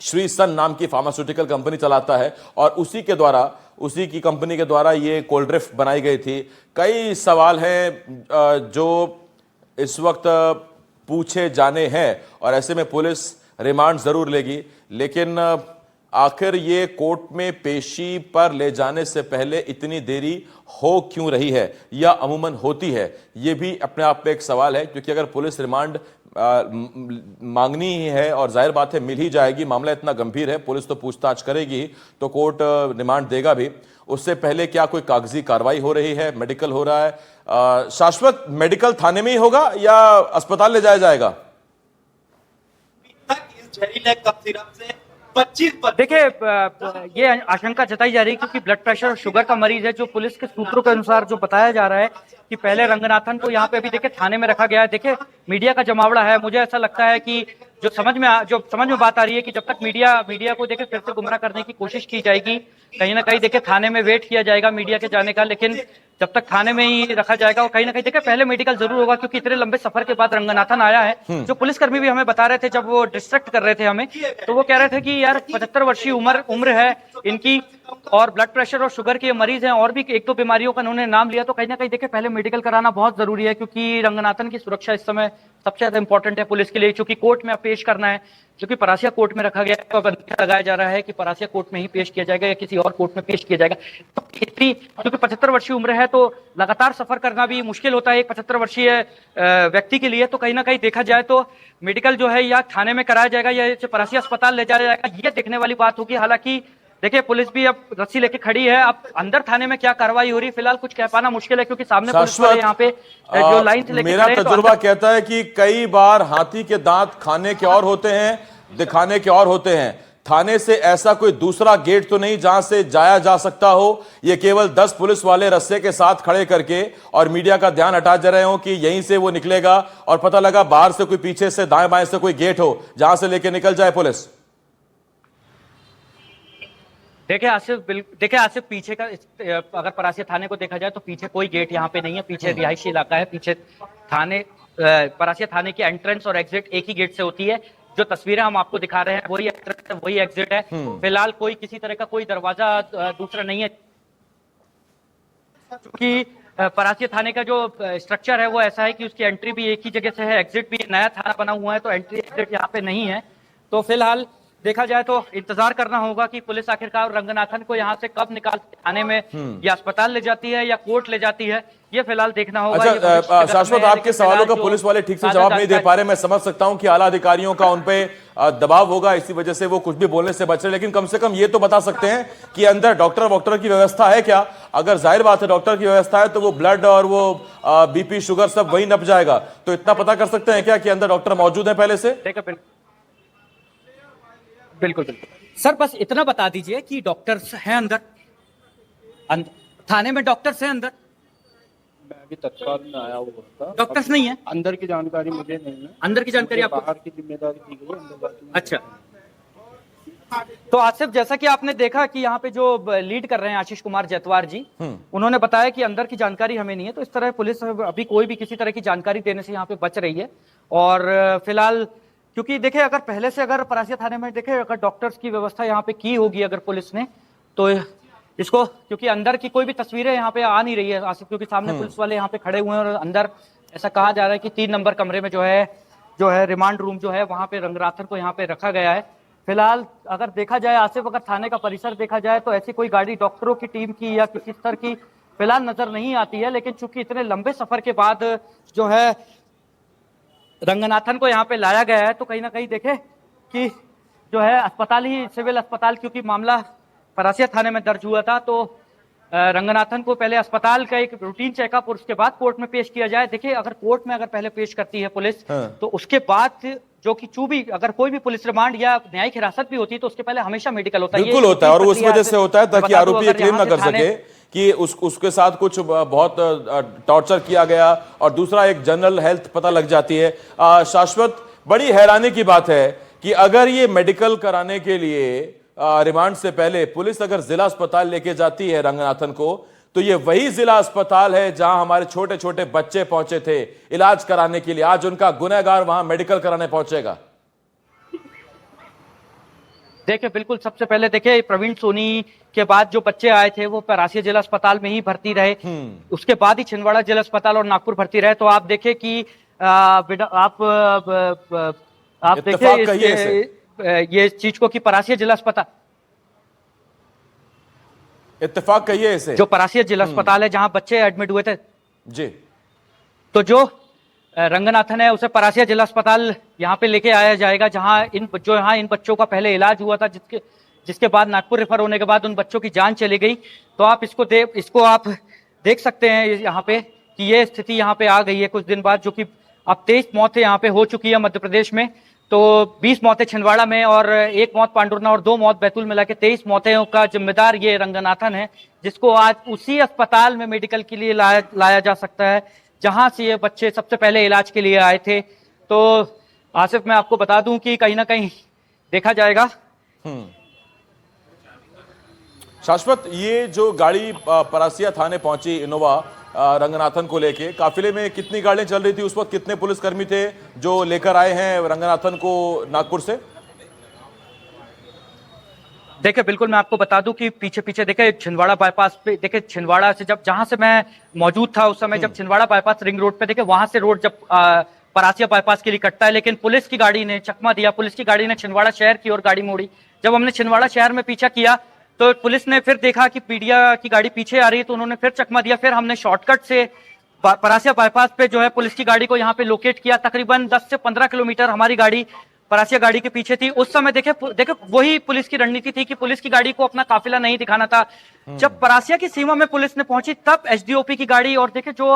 श्री सन नाम की फार्मास्यूटिकल कंपनी चलाता है और उसी की कंपनी के द्वारा ये कोल्ड ड्रिफ्ट बनाई गई थी। कई सवाल हैं जो इस वक्त पूछे जाने हैं और ऐसे में पुलिस रिमांड जरूर लेगी, लेकिन आखिर ये कोर्ट में पेशी पर ले जाने से पहले इतनी देरी हो क्यों रही है या अमूमन होती है, ये भी अपने आप में एक सवाल है। क्योंकि अगर पुलिस रिमांड मांगनी ही है और जाहिर बात है मिल ही जाएगी, मामला इतना गंभीर है, पुलिस तो पूछताछ करेगी तो कोर्ट रिमांड देगा भी। उससे पहले क्या कोई कागजी कार्रवाई हो रही है, मेडिकल हो रहा है? शाश्वत, मेडिकल थाने में ही होगा या अस्पताल ले जाया जाएगा? देखिए ये आशंका जताई जा रही है क्योंकि ब्लड प्रेशर और शुगर का मरीज है, जो पुलिस के सूत्रों के अनुसार जो बताया जा रहा है कि पहले रंगनाथन को यहाँ पे भी देखिए थाने में रखा गया है। देखिए मीडिया का जमावड़ा है, मुझे ऐसा लगता है कि जो समझ में बात आ रही है कि जब तक मीडिया को देखिए फिर से गुमराह करने की कोशिश की जाएगी, कहीं ना कहीं देखिए थाने में वेट किया जाएगा मीडिया के जाने का, लेकिन जब तक थाने में ही रखा जाएगा और कहीं ना कहीं देखिए पहले मेडिकल जरूर होगा क्योंकि इतने लंबे सफर के बाद रंगनाथन आया है। जो पुलिसकर्मी भी हमें बता रहे थे जब वो डिस्ट्रैक्ट कर रहे थे हमें, तो वो कह रहे थे कि यार 75 वर्षीय उम्र है इनकी और ब्लड प्रेशर और शुगर के मरीज हैं और भी एक दो बीमारियों का उन्होंने नाम लिया, तो कहीं ना कहीं देखिए पहले मेडिकल कराना बहुत जरूरी है क्योंकि रंगनाथन की सुरक्षा इस समय सबसे ज्यादा इंपॉर्टेंट है पुलिस के लिए, क्योंकि कोर्ट में पेश करना है, जो कि परासिया कोर्ट में रखा गया है। तो अब अंदेशा लगाया जा रहा है कि परासिया कोर्ट में ही पेश किया जाएगा या किसी और कोर्ट में पेश किया जाएगा। तो इतनी क्योंकि 75 वर्षीय उम्र है तो लगातार सफर करना भी मुश्किल होता है एक 75 वर्षीय व्यक्ति के लिए, तो कहीं ना कहीं देखा जाए तो मेडिकल जो है या थाने में कराया जाएगा या परासिया अस्पताल ले जाया जाएगा, ये देखने वाली बात होगी। हालांकि देखिए पुलिस भी अब रस्सी लेके खड़ी है, अब अंदर थाने में क्या कार्रवाई हो रही है फिलहाल कुछ कह पाना मुश्किल है क्योंकि सामने पुलिस वाले यहाँ पे जो लाइन से लेके मेरा तजुर्बा कहता है कि कई बार हाथी के दांत खाने के और होते हैं, दिखाने के और होते हैं। थाने से ऐसा कोई दूसरा गेट तो नहीं जहां से जाया जा सकता हो, ये केवल 10 पुलिस वाले रस्से के साथ खड़े करके और मीडिया का ध्यान हटा जा रहे हो कि यहीं से वो निकलेगा और पता लगा बाहर से कोई पीछे से दाएं बाएं से कोई गेट हो जहां से लेके निकल जाए पुलिस। देखिए आसिफ पीछे का अगर परासिया थाने को देखा जाए तो पीछे कोई गेट यहाँ पे नहीं है, पीछे रिहायशी इलाका है, पीछे परासिया थाने की एंट्रेंस और एग्जिट एक ही गेट से होती है। जो तस्वीरें हम आपको दिखा रहे हैं वही एंट्रेंस है वही एग्जिट है, फिलहाल कोई किसी तरह का कोई दरवाजा दूसरा नहीं है क्योंकि परासिया थाने का जो स्ट्रक्चर है वो ऐसा है कि उसकी एंट्री भी एक ही जगह से है, एग्जिट भी नया थाना बना हुआ है तो एंट्री एग्जिट यहाँ पे नहीं है। तो फिलहाल देखा जाए तो इंतजार करना होगा कि पुलिस आखिरकार रंगनाथन को यहाँ से कब निकाल थाने में या अस्पताल ले जाती है या कोर्ट ले जाती है, ये फिलहाल देखना होगा। अच्छा शाश्वत, आपके सवालों का पुलिस वाले ठीक से जवाब नहीं दे पा रहे, मैं समझ सकता हूं कि आला अधिकारियों का उन पे दबाव होगा, इसी वजह से वो कुछ भी बोलने से बच रहे, लेकिन कम से कम ये तो बता सकते हैं कि अंदर डॉक्टर की व्यवस्था है क्या? अगर जाहिर बात है डॉक्टर की व्यवस्था है तो वो ब्लड और वो बीपी शुगर सब वही नप जाएगा, तो इतना पता कर सकते हैं क्या कि अंदर डॉक्टर मौजूद है पहले से? बिल्कुल सर, बस इतना बता दीजिए कि डॉक्टर्स हैं अंदर, थाने में डॉक्टर्स हैं अंदर? मैं अभी तत्काल में आया हुआ था, डॉक्टर्स नहीं है अंदर की जानकारी मुझे नहीं है, अंदर की जानकारी आपको? बाहर की जिम्मेदारी दी गई है, अंदर बाकी। अच्छा, तो आसिफ जैसा कि आपने देखा कि यहाँ पे जो लीड कर रहे हैं आशीष कुमार जैतवार जी, उन्होंने बताया कि अंदर की जानकारी हमें नहीं है, तो इस तरह पुलिस अभी कोई भी किसी तरह की जानकारी देने से यहाँ पे बच रही है। और फिलहाल क्योंकि देखिए अगर पहले से अगर परासिया थाने में देखे अगर डॉक्टर्स की व्यवस्था यहाँ पे की होगी अगर पुलिस ने, तो इसको क्योंकि अंदर की कोई भी तस्वीरें यहाँ पे आ नहीं रही है आसिफ, क्योंकि सामने पुलिस वाले यहाँ पे खड़े हुए हैं और अंदर ऐसा कहा जा रहा है कि 3 नंबर कमरे में जो है रिमांड रूम जो है वहां पे रंगनाथन को यहाँ पे रखा गया है। फिलहाल अगर देखा जाए आसिफ, अगर थाने का परिसर देखा जाए तो ऐसी कोई गाड़ी डॉक्टरों की टीम की या किसी स्तर की फिलहाल नजर नहीं आती है। लेकिन चूंकि इतने लंबे सफर के बाद जो है रंगनाथन को यहाँ पे लाया गया है, तो कहीं ना कहीं देखे कि जो है अस्पताल ही, सिविल अस्पताल, क्योंकि मामला परासिया थाने में दर्ज हुआ था, तो रंगनाथन को पहले अस्पताल का एक रूटीन चेकअप और उसके बाद कोर्ट में पेश किया जाए। देखिए, अगर कोर्ट में अगर पहले पेश करती है पुलिस, तो उसके बाद जो कि चूबी, अगर कोई भी पुलिस रिमांड या न्यायिक हिरासत भी होती है तो उसके पहले हमेशा मेडिकल होता है। बिल्कुल होता है, और उस वजह से होता है ताकि आरोपी ये क्लेम ना कर सके कि उसके साथ कुछ बहुत टॉर्चर किया गया, और दूसरा एक जनरल हेल्थ पता लग जाती है। शाश्वत, बड़ी हैरानी की बात है कि अगर ये मेडिकल कराने के लिए रिमांड से पहले पुलिस अगर जिला अस्पताल लेके जाती है रंगनाथन को, तो ये वही जिला अस्पताल है जहां हमारे छोटे छोटे बच्चे पहुंचे थे इलाज कराने के लिए। आज उनका गुनहगार वहां मेडिकल कराने पहुंचेगा। देखिए, बिल्कुल, सबसे पहले देखिए प्रवीण सोनी के बाद जो बच्चे आए थे वो परासिया जिला अस्पताल में ही भर्ती रहे, उसके बाद ही छिंदवाड़ा जिला अस्पताल और नागपुर भर्ती रहे। तो आप देखिए कि आप देखिए ये चीज को कि परासिया जिला अस्पताल, इत्तेफाक कहिए इसे, जो परासिया जिला अस्पताल है जहां बच्चे एडमिट हुए थे जी, तो जो रंगनाथन है उसे परासिया जिला अस्पताल यहाँ पे लेके आया जाएगा, जहां इन बच्चों का पहले इलाज हुआ था, जिसके बाद नागपुर रेफर होने के बाद उन बच्चों की जान चली गई। तो आप इसको आप देख सकते हैं यहाँ पे कि ये स्थिति यहाँ पे आ गई है कुछ दिन बाद, जो कि अब 23 मौतें यहाँ पे हो चुकी है मध्य प्रदेश में। तो 20 मौतें छिंदवाड़ा में और 1 मौत पांडुरना और 2 मौत बैतूल में, लाके 23 मौतों का जिम्मेदार ये रंगनाथन है, जिसको आज उसी अस्पताल में मेडिकल के लिए लाया जा सकता है जहां से ये बच्चे सबसे पहले इलाज के लिए आए थे। तो आसिफ, मैं आपको बता दूं कि कहीं ना कहीं देखा जाएगा। शाश्वत, ये जो गाड़ी परासिया थाने पहुंची इनोवा रंगनाथन को लेके, काफिले में कितनी गाड़ियां चल रही थी उस वक्त, कितने पुलिसकर्मी थे जो लेकर आए हैं रंगनाथन को नागपुर से? देखिए, बिल्कुल, मैं आपको बता दूं कि पीछे पीछे देखिए छिंदवाड़ा बाईपास पे, देखिए छिंदवाड़ा से जहां से मैं मौजूद था उस समय, जब छिंदवाड़ा बाईपास रिंग रोड पे, देखिए वहां से रोड जब परासिया बाईपास के लिए कटता है, लेकिन पुलिस की गाड़ी ने चकमा दिया, पुलिस की गाड़ी ने छिंदवाड़ा शहर की ओर गाड़ी मोड़ी। जब हमने छिंदवाड़ा शहर में पीछा किया तो पुलिस ने फिर देखा कि पीडिया की गाड़ी पीछे आ रही है, तो उन्होंने फिर चकमा दिया। फिर हमने शॉर्टकट से परासिया बाईपास पे जो है पुलिस की गाड़ी को यहाँ पे लोकेट किया। तकरीबन 10 से 15 किलोमीटर हमारी गाड़ी परासिया गाड़ी के पीछे थी। उस समय देखे वही पुलिस की रणनीति थी कि पुलिस की गाड़ी को अपना काफिला नहीं दिखाना था। जब परासिया की सीमा में पुलिस ने पहुंची तब एसडीओपी की गाड़ी और देखे जो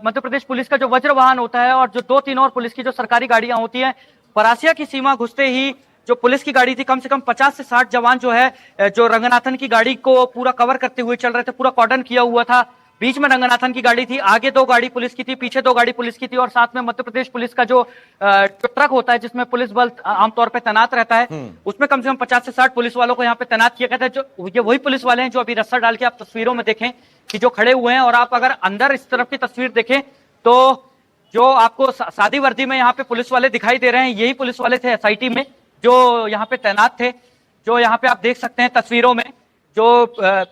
मध्य प्रदेश पुलिस का जो वज्र वाहन होता है और जो 2-3 और पुलिस की जो सरकारी गाड़ियां होती हैं, परासिया की सीमा घुसते ही जो पुलिस की गाड़ी थी, कम से कम 50 से 60 जवान जो है जो रंगनाथन की गाड़ी को पूरा कवर करते हुए चल रहे थे, पूरा कॉर्डन किया हुआ था। बीच में रंगनाथन की गाड़ी थी, आगे 2 गाड़ी पुलिस की थी, पीछे 2 गाड़ी पुलिस की थी, और साथ में मध्य प्रदेश पुलिस का जो ट्रक होता है जिसमें पुलिस बल आमतौर पर तैनात रहता है, उसमें कम से कम 50 से 60 पुलिस वालों को यहाँ पे तैनात किया गया था। जो ये वही पुलिस वाले हैं जो अभी रस्सा डाल के आप तस्वीरों में देखें कि जो खड़े हुए हैं, और आप अगर अंदर इस तरफ की तस्वीर देखें तो जो आपको सादी वर्दी में यहाँ पे पुलिस वाले दिखाई दे रहे हैं, यही पुलिस वाले थे एसआईटी में जो यहाँ पे तैनात थे। जो यहाँ पे आप देख सकते हैं तस्वीरों में, जो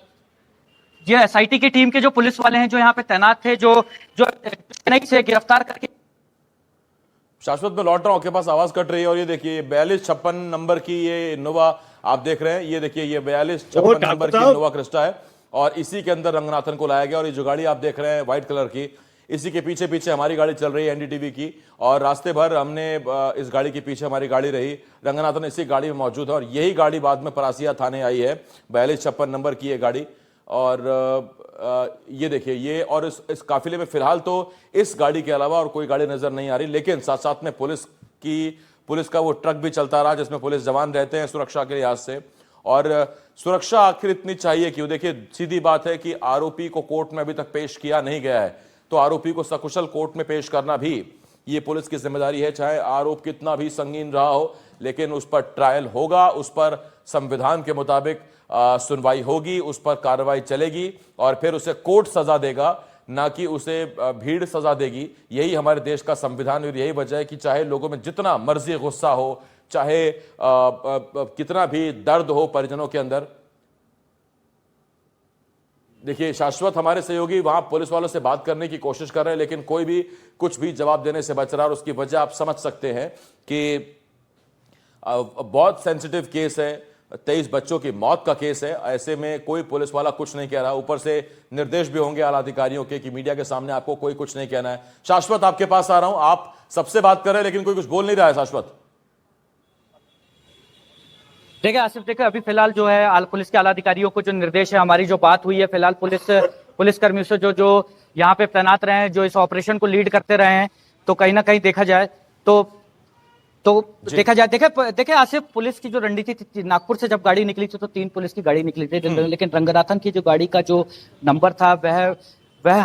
ये एसआईटी की टीम के जो पुलिस वाले हैं जो यहाँ पे तैनात थे, जो चेन्नई से गिरफ्तार करके। शाश्वत, में लौट रहा हूं, आपके पास आवाज कट रही है, और ये देखिए 4256 नंबर की ये इनोवा आप देख रहे हैं, ये देखिए ये 4256 नंबर की इनोवा क्रिस्टा है, और इसी के अंदर रंगनाथन को लाया गया। और ये जो गाड़ी आप देख रहे हैं व्हाइट कलर की, इसी के पीछे पीछे हमारी गाड़ी चल रही है एनडीटीवी की, और रास्ते भर हमने इस गाड़ी के पीछे हमारी गाड़ी रही। रंगनाथन इसी गाड़ी में मौजूद है, और यही गाड़ी बाद में परासिया थाने आई है, 4256 नंबर की ये गाड़ी। और ये देखिए ये, और इस काफिले में फिलहाल तो इस गाड़ी के अलावा और कोई गाड़ी नजर नहीं आ रही, लेकिन साथ साथ में पुलिस का वो ट्रक भी चलता रहा जिसमें पुलिस जवान रहते हैं सुरक्षा के लिहाज से। और सुरक्षा आखिर इतनी चाहिए क्यों? देखिए, सीधी बात है कि आरोपी को कोर्ट में अभी तक पेश किया नहीं गया है, तो आरोपी को सकुशल कोर्ट में पेश करना भी ये पुलिस की जिम्मेदारी है। चाहे आरोप कितना भी संगीन रहा हो, लेकिन उस पर ट्रायल होगा, उस पर संविधान के मुताबिक सुनवाई होगी, उस पर कार्रवाई चलेगी, और फिर उसे कोर्ट सजा देगा, ना कि उसे भीड़ सजा देगी। यही हमारे देश का संविधान, और यही वजह है कि चाहे लोगों में जितना मर्जी गुस्सा हो, चाहे कितना भी दर्द हो परिजनों के अंदर। देखिए, शाश्वत हमारे सहयोगी वहां पुलिस वालों से बात करने की कोशिश कर रहे हैं, लेकिन कोई भी कुछ भी जवाब देने से बच रहा है, और उसकी वजह आप समझ सकते हैं कि बहुत सेंसिटिव केस है, 23 बच्चों की मौत का केस है। ऐसे में कोई पुलिस वाला कुछ नहीं कह रहा, ऊपर से निर्देश भी होंगे आला अधिकारियों के कि मीडिया के सामने आपको कोई कुछ नहीं कहना है। शाश्वत, आपके पास आ रहा हूं, आप सबसे बात कर रहे हैं लेकिन कोई कुछ बोल नहीं रहा है। शाश्वत, देखिए आसिफ, देखिए अभी फिलहाल जो है पुलिस के आला अधिकारियों को जो निर्देश है, हमारी जो बात हुई है फिलहाल पुलिस कर्मियों से जो यहाँ पे तैनात रहे हैं, जो इस ऑपरेशन को लीड करते रहे हैं, तो कहीं ना कहीं देखा जाए तो देखा जाए, देखिए आसिफ, पुलिस की जो रणनीति थी, नागपुर से जब गाड़ी निकली थी तो 3 पुलिस की गाड़ी निकली थी, लेकिन रंगनाथन की जो गाड़ी का जो नंबर था वह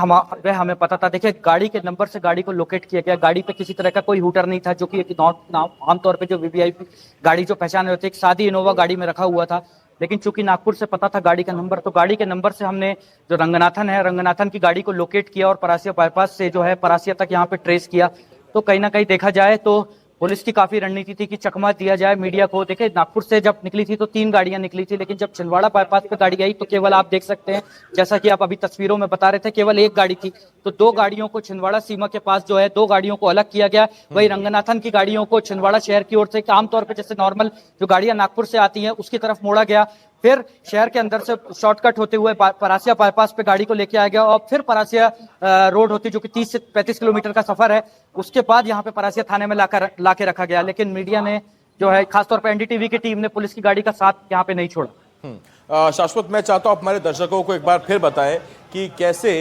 हमें पता था। देखिए गाड़ी के नंबर से गाड़ी को लोकेट किया गया, गाड़ी पे किसी तरह का कोई हूटर नहीं था, जो कि एक आमतौर पे जो वीवीआईपी गाड़ी जो पहचान होती है, एक सादी इनोवा गाड़ी में रखा हुआ था। लेकिन चूंकि नागपुर से पता था गाड़ी का नंबर, तो गाड़ी के नंबर से हमने जो रंगनाथन की गाड़ी को लोकेट किया और परासिया बाईपास से जो है परासिया तक यहाँ पे ट्रेस किया। तो कहीं ना कहीं देखा जाए तो पुलिस की काफी रणनीति थी कि चकमा दिया जाए मीडिया को। देखिए नागपुर से जब निकली थी तो 3 गाड़ियां निकली थी, लेकिन जब छिंदवाड़ा बाईपास पे गाड़ी आई तो केवल आप देख सकते हैं, जैसा कि आप अभी तस्वीरों में बता रहे थे, केवल 1 गाड़ी थी। तो 2 गाड़ियों को छिंदवाड़ा सीमा के पास जो है 2 गाड़ियों को अलग किया गया। वही रंगनाथन की गाड़ियों को छिंदवाड़ा शहर की ओर से आमतौर पर जैसे नॉर्मल जो गाड़ियां नागपुर से आती हैं उसकी तरफ मोड़ा गया। फिर शहर के अंदर से शॉर्टकट होते हुए परासिया बाईपास पे गाड़ी को लेके आया गया और फिर परासिया रोड होती, जो कि 30 से 35 किलोमीटर का सफर है, उसके बाद यहाँ पे परासिया थाने में लाके रखा गया। लेकिन मीडिया ने जो है, खासतौर पे एनडीटीवी की टीम ने पुलिस की गाड़ी का साथ यहाँ पे नहीं छोड़ा। शाश्वत, मैं चाहता हूं आप हमारे दर्शकों को एक बार फिर बताएं कि कैसे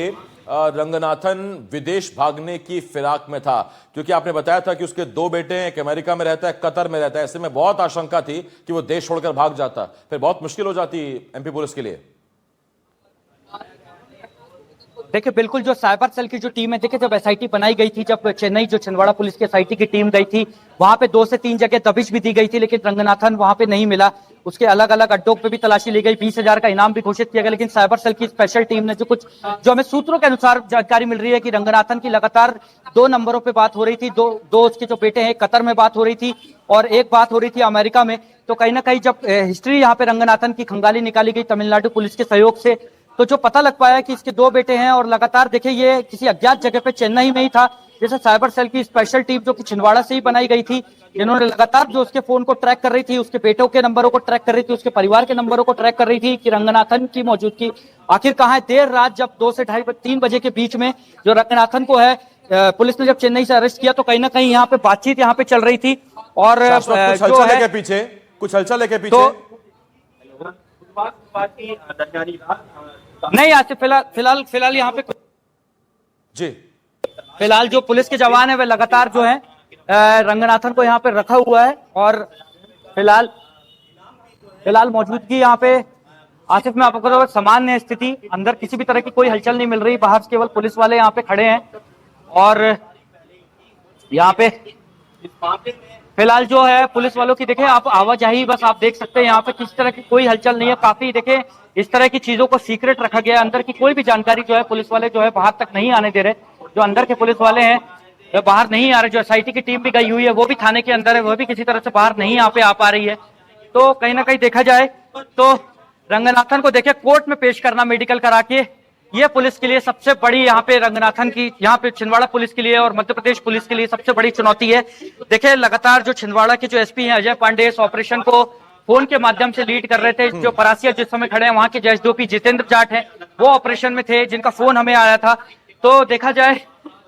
रंगनाथन विदेश भागने की फिराक में था, क्योंकि आपने बताया था कि उसके 2 बेटे हैं, एक अमेरिका में रहता है, कतर में रहता है। ऐसे में बहुत आशंका थी कि वो देश छोड़कर भाग जाता, फिर बहुत मुश्किल हो जाती एमपी पुलिस के लिए। देखिए बिल्कुल, जो साइबर सेल की जो टीम है, देखिए जब एसआईटी बनाई गई थी, जब चेन्नई जो छिंदवाड़ा पुलिस की एसआईटी की टीम गई थी, वहां पे 2 से 3 जगह दबिश भी दी गई थी, लेकिन रंगनाथन वहां पे नहीं मिला। उसके अलग अलग अड्डों पे भी तलाशी ली गई, 20,000 का इनाम भी घोषित किया गया। लेकिन साइबर सेल की स्पेशल टीम ने जो हमें सूत्रों के अनुसार जानकारी मिल रही है कि रंगनाथन की लगातार 2 नंबरों पे बात हो रही थी। दो उसके जो बेटे हैं, कतर में बात हो रही थी और एक बात हो रही थी अमेरिका में। तो कहीं ना कहीं जब हिस्ट्री यहाँ पे रंगनाथन की खंगाली निकाली गई तमिलनाडु पुलिस के सहयोग से, तो जो पता लग पाया कि इसके 2 बेटे हैं और लगातार देखिए ये किसी अज्ञात जगह पे चेन्नई में ही था। जैसे साइबर सेल की स्पेशल टीम जो कि छिंदवाड़ा से ही बनाई गई थी, जिन्होंने लगातार जो उसके फोन को ट्रैक कर रही थी, उसके बेटों के नंबरों को ट्रैक कर रही थी, उसके परिवार के नंबरों को ट्रैक कर रही थी कि रंगनाथन की मौजूदगी आखिर कहाँ है। देर रात जब 2 से 3 बजे के बीच में जो रंगनाथन को है पुलिस ने जब चेन्नई से अरेस्ट किया, तो कहीं ना कहीं यहाँ पे बातचीत यहाँ पे चल रही थी। और कुछ हलचल है के पीछे नहीं आते फिलहाल यहाँ पे जी। फिलहाल जो पुलिस के जवान है वे लगातार जो है रंगनाथन को यहाँ पे रखा हुआ है और फिलहाल मौजूदगी यहाँ पे आसिफ में आपको तो सामान्य स्थिति, अंदर किसी भी तरह की कोई हलचल नहीं मिल रही, बाहर केवल पुलिस वाले यहाँ पे खड़े हैं। और यहाँ पे फिलहाल जो है पुलिस वालों की देखिए आप आवाजाही बस आप देख सकते हैं, यहाँ पे किस तरह की कोई हलचल नहीं है। काफी देखिए इस तरह की चीजों को सीक्रेट रखा गया है, अंदर की कोई भी जानकारी जो है पुलिस वाले जो है बाहर तक नहीं आने दे रहे। जो अंदर के पुलिस वाले हैं वे बाहर नहीं आ रहे, जो एसआईटी की टीम भी गई हुई है वो भी थाने के अंदर है, वो भी किसी तरह से बाहर नहीं यहाँ पे आ पा रही है। तो कहीं ना कहीं देखा जाए तो रंगनाथन को देखिए कोर्ट में पेश करना मेडिकल करा के, ये पुलिस के लिए सबसे बड़ी यहाँ पे रंगनाथन की, यहाँ पे छिंदवाड़ा पुलिस के लिए और मध्य प्रदेश पुलिस के लिए सबसे बड़ी चुनौती है। देखिए लगातार जो छिंदवाड़ा के जो एसपी हैं अजय पांडे इस ऑपरेशन को फोन के माध्यम से लीड कर रहे थे। जो परासिया जिस समय खड़े हैं वहां के एसडीओपी जितेंद्र जाट हैं, वो ऑपरेशन में थे, जिनका फोन हमें आया था। तो देखा जाए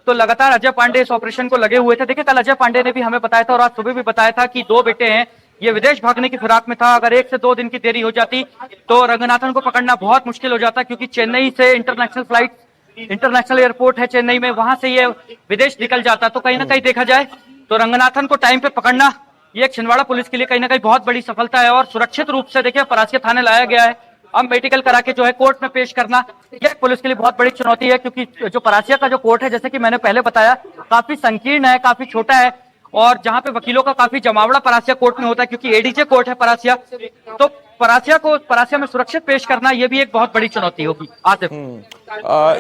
तो लगातार अजय पांडे इस ऑपरेशन को लगे हुए थे। देखिए कल अजय पांडे ने भी हमें बताया था और आज सुबह भी बताया था कि 2 बेटे हैं, ये विदेश भागने की फिराक में था। अगर 1 से 2 दिन की देरी हो जाती तो रंगनाथन को पकड़ना बहुत मुश्किल हो जाता, क्योंकि चेन्नई से इंटरनेशनल एयरपोर्ट है चेन्नई में, वहां से ये विदेश निकल जाता। तो कहीं ना कहीं देखा जाए तो रंगनाथन को टाइम पे पकड़ना ये छिंदवाड़ा पुलिस के लिए कहीं ना कहीं बहुत बड़ी सफलता है। और सुरक्षित रूप से देखिए परासिया थाने लाया गया है, अब मेडिकल करा के जो है कोर्ट में पेश करना यह पुलिस के लिए बहुत बड़ी चुनौती है। क्योंकि जो परासिया का जो कोर्ट है, जैसे कि मैंने पहले बताया, काफी संकीर्ण है, काफी छोटा है और जहां पे वकीलों का काफी जमावड़ा परासिया कोर्ट में होता है, क्योंकि एडीजे कोर्ट है परासिया। तो परासिया में सुरक्षित पेश करना ये भी एक बहुत बड़ी चुनौती होगी। आसिफ,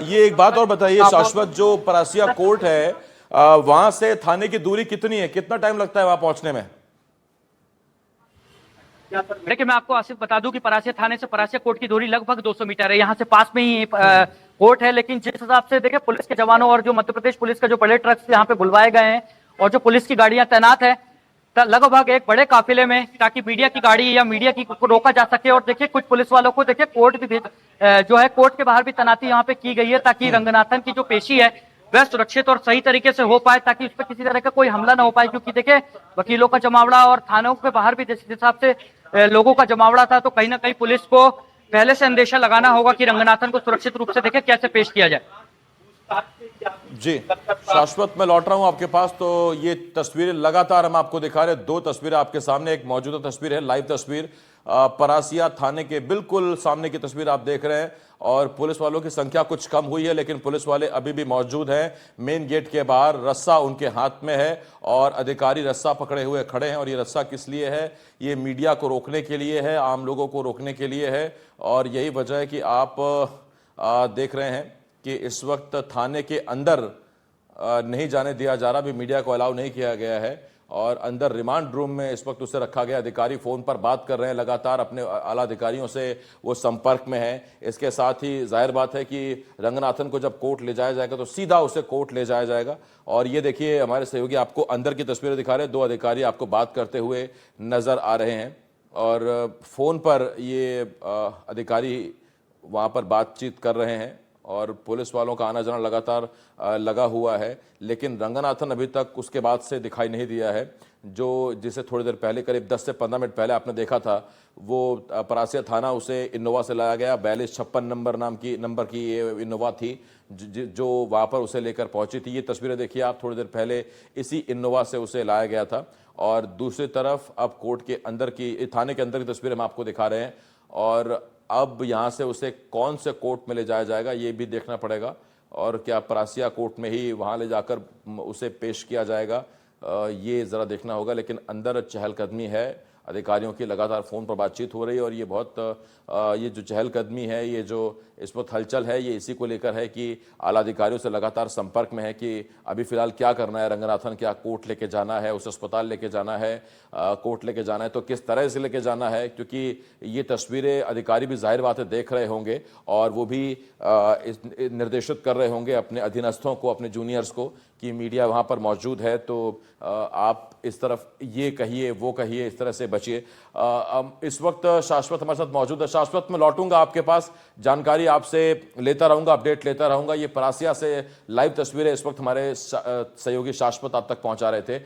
ये एक बात और बताइए शाश्वत, जो परासिया कोर्ट है वहां से थाने की दूरी कितनी है, कितना टाइम लगता है वहां पहुंचने में? देखिए मैं आपको आसिफ बता दूं कि परासिया थाने से परासिया कोर्ट की दूरी लगभग 200 मीटर है, यहाँ से पास में ही कोर्ट है। लेकिन जिस हिसाब से देखिए पुलिस के जवानों और जो मध्य प्रदेश पुलिस का जो बड़े ट्रक्स यहाँ पे बुलवाए गए हैं और जो पुलिस की गाड़ियां तैनात है, लगभग एक बड़े काफिले में, ताकि मीडिया की गाड़ी या मीडिया की को रोका जा सके। और देखिए कुछ पुलिस वालों को देखिए कोर्ट भी जो है कोर्ट के बाहर भी तैनाती यहाँ पे की गई है, ताकि रंगनाथन की जो पेशी है वह सुरक्षित और सही तरीके से हो पाए, ताकि उस पर किसी तरह का कोई हमला ना हो पाए। क्योंकि देखिए वकीलों का जमावड़ा और थानों के बाहर भी जिस हिसाब से लोगों का जमावड़ा था, तो कहीं ना कहीं पुलिस को पहले से अंदेशा लगाना होगा कि रंगनाथन को सुरक्षित रूप से देखिए कैसे पेश किया जाए। जी शाश्वत, मैं लौट रहा हूं आपके पास। तो ये तस्वीरें लगातार हम आपको दिखा रहे हैं, दो तस्वीरें आपके सामने, एक मौजूदा तस्वीर है, लाइव तस्वीर परासिया थाने के बिल्कुल सामने की तस्वीर आप देख रहे हैं। और पुलिस वालों की संख्या कुछ कम हुई है, लेकिन पुलिस वाले अभी भी मौजूद हैं। मेन गेट के बाहर रस्सा उनके हाथ में है और अधिकारी रस्सा पकड़े हुए खड़े हैं। और ये रस्सा किस लिए है? ये मीडिया को रोकने के लिए है, आम लोगों को रोकने के लिए है। और यही वजह है कि आप देख रहे हैं कि इस वक्त थाने के अंदर नहीं जाने दिया जा रहा, भी मीडिया को अलाउ नहीं किया गया है। और अंदर रिमांड रूम में इस वक्त उसे रखा गया। अधिकारी फोन पर बात कर रहे हैं, लगातार अपने आला अधिकारियों से वो संपर्क में है। इसके साथ ही जाहिर बात है कि रंगनाथन को जब कोर्ट ले जाया जाएगा तो सीधा उसे कोर्ट ले जाया जाएगा। और ये देखिए हमारे सहयोगी आपको अंदर की तस्वीरें दिखा रहे हैं, दो अधिकारी आपको बात करते हुए नजर आ रहे हैं। और फोन पर ये अधिकारी वहाँ पर बातचीत कर रहे हैं और पुलिस वालों का आना जाना लगातार लगा हुआ है। लेकिन रंगनाथन अभी तक उसके बाद से दिखाई नहीं दिया है, जो जिसे थोड़ी देर पहले करीब 10 से 15 मिनट पहले आपने देखा था। वो परासिया थाना उसे इनोवा से लाया गया, 4256 नंबर की ये इनोवा थी जो वहाँ पर उसे लेकर पहुंची थी। ये तस्वीरें देखिए आप, थोड़ी देर पहले इसी इनोवा से उसे लाया गया था। और दूसरी तरफ अब कोर्ट के अंदर की, थाने के अंदर की तस्वीरें हम आपको दिखा रहे हैं। और अब यहाँ से उसे कौन से कोर्ट में ले जाया जाएगा ये भी देखना पड़ेगा। और क्या परासिया कोर्ट में ही वहाँ ले जाकर उसे पेश किया जाएगा, ये ज़रा देखना होगा। लेकिन अंदर चहलकदमी है, अधिकारियों की लगातार फ़ोन पर बातचीत हो रही है। और ये बहुत ये जो चहलकदमी है, ये जो इस वक्त हलचल है, ये इसी को लेकर है कि आला अधिकारियों से लगातार संपर्क में है कि अभी फ़िलहाल क्या करना है रंगनाथन, क्या कोर्ट लेके जाना है, उसे अस्पताल लेके जाना है, कोर्ट लेके जाना है तो किस तरह से लेके जाना है। क्योंकि ये तस्वीरें अधिकारी भी जाहिर बात है देख रहे होंगे और वो भी निर्देशित कर रहे होंगे अपने अधीनस्थों को, अपने जूनियर्स को कि मीडिया वहाँ पर मौजूद है तो आप इस तरफ ये कहिए वो कहिए, इस तरह से बचिए। इस वक्त शाश्वत हमारे साथ मौजूद है। शाश्वत, मैं लौटूंगा आपके पास, जानकारी आपसे लेता रहूंगा, अपडेट लेता रहूंगा। ये परासिया से लाइव तस्वीरें इस वक्त हमारे सहयोगी शाश्वत आप तक पहुंचा रहे थे।